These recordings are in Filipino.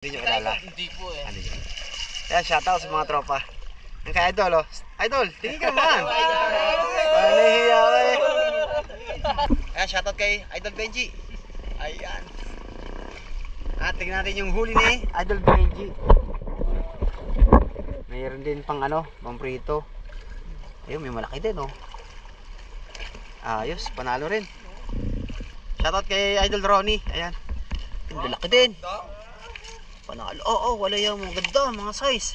Hindi nyo kilala? Hindi po eh. Ano yun? Kaya shoutout sa mga tropa. Ang kay Idol, oh. Idol, tingin ka naman. Panahiya ka eh. Kaya shoutout kay Idol Benji. Ayan. At tingnan natin yung huli ni Idol Benji. Mayroon din pang ano, pang prito. Ayun, may malaki din, oh. Ayos, panalo rin. Shoutout kay Idol Ronnie. Ayan. Malaki din. Panalo. Oo, wala yung mga ganda, mga size.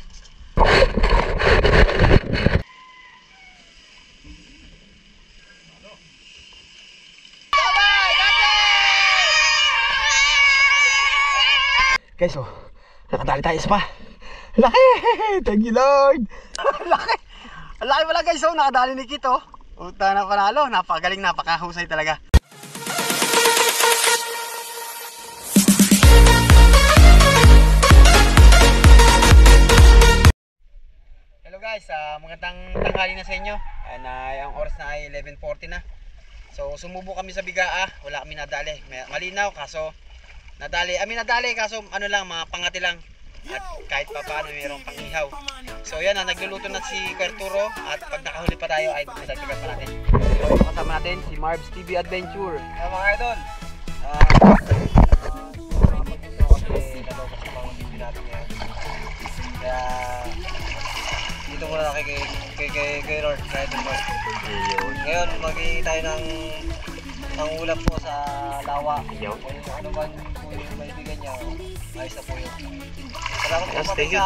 Guys, oh, nakadali tayo isa pa. Laki! Thank you, Lord! Laki! Laki pala guys, oh, nakadali ni Kito. Puta na panalo, napakagaling, napakahusay talaga. Hello guys, magandang tanghali na sa inyo. Ang oras na ay 11:40 na. So sumubo kami sa bigaa, wala kami nadali. Malinaw kaso nadali kaso ano lang, mga pangati lang. At kahit pa paano mayroong pangihaw. So yan, nagluluto na si Arturo. At pag nakahuli pa tayo ay dadagdagan pa natin. So kasama natin si Marbs TV Adventure. Mga idol, kaya dito muna kay Lord, kay Lord. Ngayon mag-i tayo ng ulam po sa lawa. Ano man po yung maibigan niya, ayos na po yun. Salamat po thank you.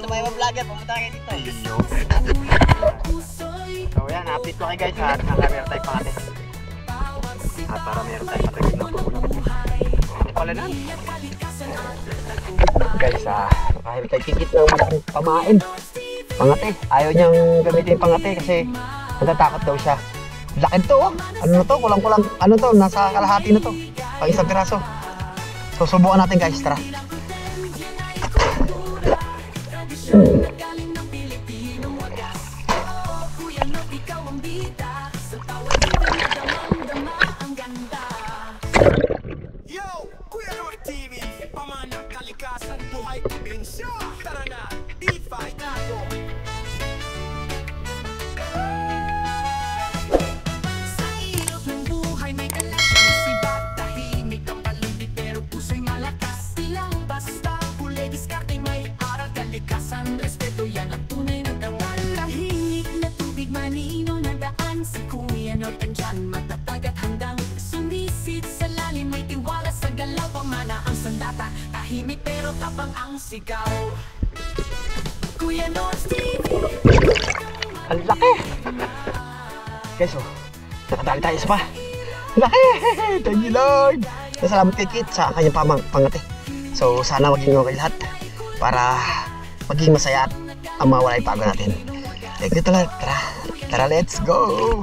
May mga vlogger, pumunta kayo dito. So yan, update ko kayo guys at nakameron tayong pangate. At para meron tayong matagin na pagulap. Hindi pala na. Guys, nakameron tayong kikit ng malaking pamain. Pangate, ayaw niyang gamitin yung pangate kasi natatakot daw siya. Laki to, oh. Ano na to? Kulang-kulang, ano to? Nasa kalahati na to. Pang isang piraso. So subukan natin guys, tara. Yo, Kuya Lord TV, pamanang kalikasan, buhay probinsya. Tara na, i-fight nato. Sa ilog ng buhay may kalasang sibat, tahimik ang paligid pero puso'y malakas. Ilang basta, huli diskarte may aral, kalikasan, respeto yan ang tunay na dangal. Tahimik na tubig, malino na daan, si Kuya Lord andyan, matatag at handang sumisid sa lalim, may tiwala sa galaw, pamana ang sandata, tahimik pero tapang ang sigaw. Kuya Lord TV. Ang laki! Guys, oh, nakadali tayo isa pa. Laki! Thank you, Lord! Salamat kay Kit sa kanyang pangate. So, sana maging okay lahat para maging masaya at mawala yung pagod natin. Thank you talaga. Tara, let's go!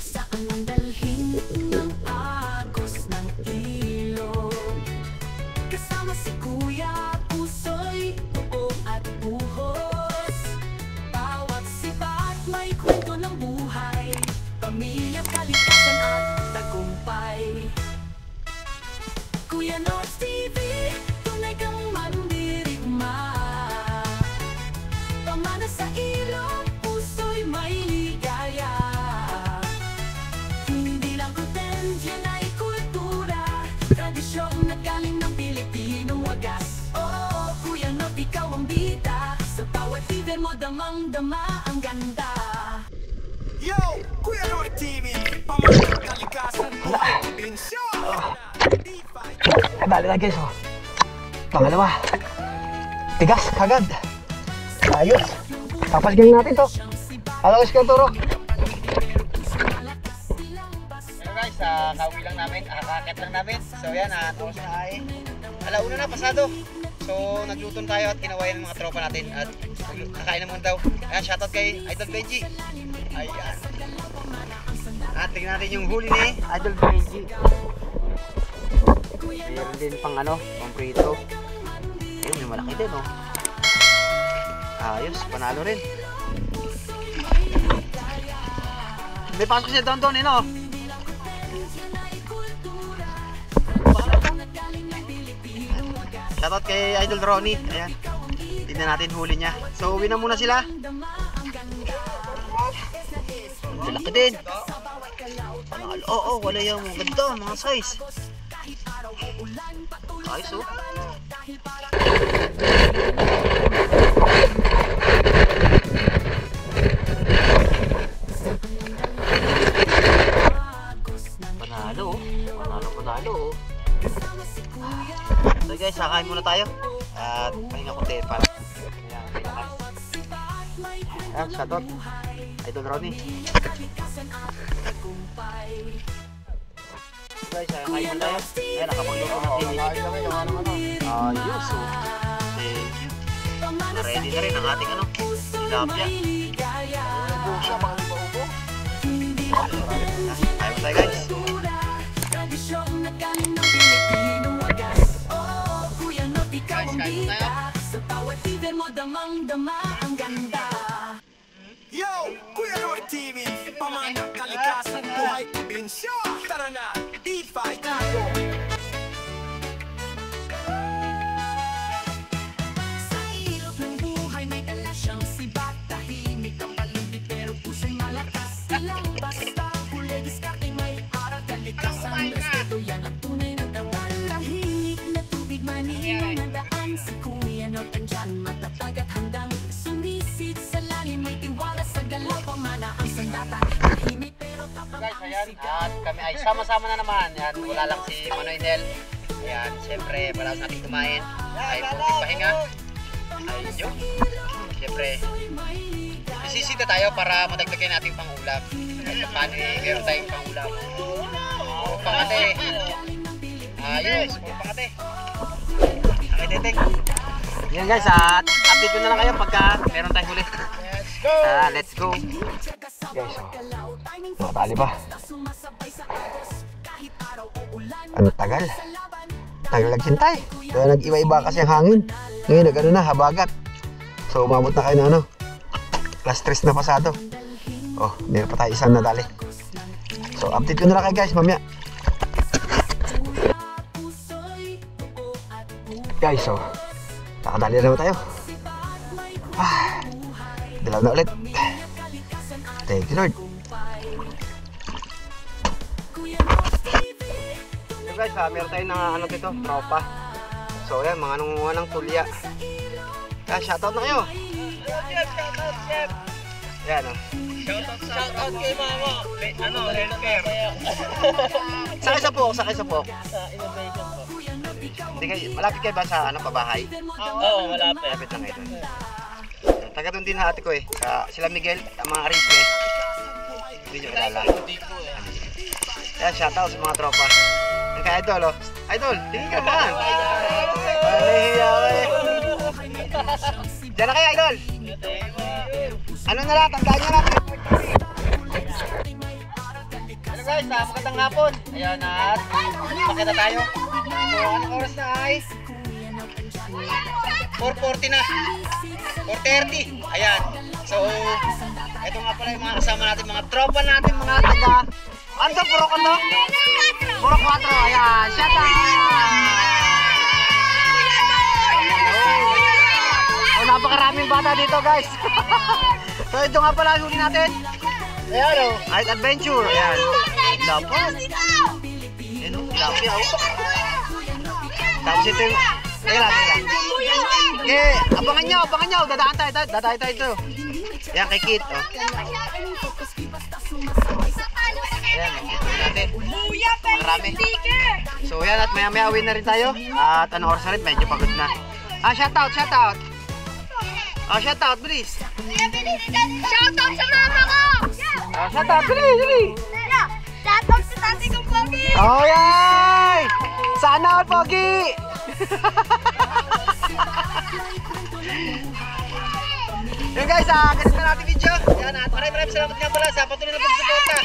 Saan ang dalhin ng agos ng ilog? Kasama si Kuya, puso'y buo at buhos. Bawat sibat may kwento ng buhay, pamilya, kalikasan at tagumpay. Kuya Lord TV, tunay kang mandirigma. Pamana sa ilog, puso'y may ligaya. Yan ay kultura, tradisyong na galing ng Pilipinong wagas. Oo, Kuya Not, ikaw ang bida. Sa bawat feeder mo damang-dama ang ganda. Yo! Kuya Not TV! Pamalang kalikasan buhay probinsya! Dali na guys, oh. Pangalawa. Tigas, kagad. Ayos. Papasgawin natin to. Hello guys, kayo turo. Hello guys, kauwi lang namin. Kakakit lang namin. So yan, tapos na ay alauna na, pasado. So nagluto tayo at kinawayan ng mga tropa natin. At kakain naman daw. Ayan, shoutout kay Idol Benji. Ayan. At tingnan natin yung huli ni Idol Benji. Meron din pang ano, pang prito. Ayun, may malaki din, oh. Ayos, panalo rin. May pasok siya doon, no? Shoutout kay Idol Ronnie. Ayan. Tignan natin huli niya. So, uwi na muna sila. Malaki din. Panalo. Oo, wala yung ganda, mga size. Ayos, oh. Panalo, oh. So guys, sakain muna tayo. At pahinga konti para ayan, shoutout Idol Ronnie. Guys, kain na tayo. Ayan, nakapagluto na sili. Ayos, oh. Thank you. Ready na rin ang ating ano, tilapia. Siya mga lipa-upo. Ayos tayo guys. Guys, kain mo tayo. Sa bawat feeder mo damang-dama ang ganda. Yo! Kuya Not TV! Pamalang kalikasan buhay probinsya! Tara na! D5 tayo! Sa ilog ng buhay may dala siyang sibat. Tahimik ang paligid pero puso'y malakas. Ilang basta huli diskarte may aral. Kalikasan, respeto yan ang tunay na dawal. Tahimik na tubig maninong nadaan. Si Kuya Not andyan matatag at handang sumisid sa lalim may tiwala sa galaw. Pamana ang sandata. Tahimik pero tapang Guys, ayan, at kami ay sama-sama na naman. Yan, wala lang si Manoy Nel. Ayan, siyempre, pala natin kumain. Ay, puting pahinga. Ayun. Siyempre, isisita tayo para madagdagan natin pang ulam. At paano meron tayong pang ulam. Pangate. Ayos, pangate. Okay, Teteng. Yan guys, at update ko na lang kayo pagka meron tayong huli. Let's go. Guys, nakatali pa. Ano tagal? Tagal naghintay. Kaya nag-iba-iba kasi ang hangin. Ngayon nag-ano na, habagat. So umabot na kayo na ano, +3 na pasado. Oh, meron pa tayo isang nadali. So update ko na lang kayo guys, mamaya. Guys, so nakadali na naman tayo. Dilaw na ulit. Thank you Lord. So guys, meron tayo ng ano dito, tropa. So yan, mga nangunguha ng tulya. Kaya shoutout na kayo. Shoutout, chef. Yan, oh. Shoutout kay mama. Ano, healthcare. Sakay sa po. Sa innovation po. Hindi kayo, malapit kayo ba sa ano, pabahay? Oo, malapit. Malapit lang kayo doon. Taga doon din hati ko eh. Sila Miguel, ang mga Arisme. Hindi nyo kilala. Hindi ko eh. Kaya shoutout sa mga tropa. Ang kay Idol, oh. Idol, tingin ka naman. Panahiya ko eh. Diyan na kayo, Idol. Ano na lang, tandaan nyo lang. Hello guys, magandang hapon. Ayan, at makita tayo. So, anong oras na ay? 4:40 na. 4:30. Ayan. So, ito nga pala yung mga kasama natin, mga tropa natin, mga taga. Ano to? Puro ko to? Puro 4. Ayan. Shout out! So, napakaraming bata dito guys. So, ito nga pala yung huli natin. Ayan o. Art Adventure. Ayan. Dapat. Ano? Tilapia ako. Tapos ito yung... Teka lang. Okay, abangan nyo. Dadaan tayo ito. Yan, kay Kit. Oh. Ayan, natin. Marami. So yan, at maya uwi na rin tayo. At anong oras na rin, medyo pagod na. Shoutout. Oh, shoutout, bilis. Shoutout sa mama ko! Shoutout, bilis. Shoutout sa tatay kong Pogi! Oh, yay! Sana all, Pogi! Yun guys, ganito na natin video. Yan, at maraming salamat nga pala sa patuloy na pagsuporta.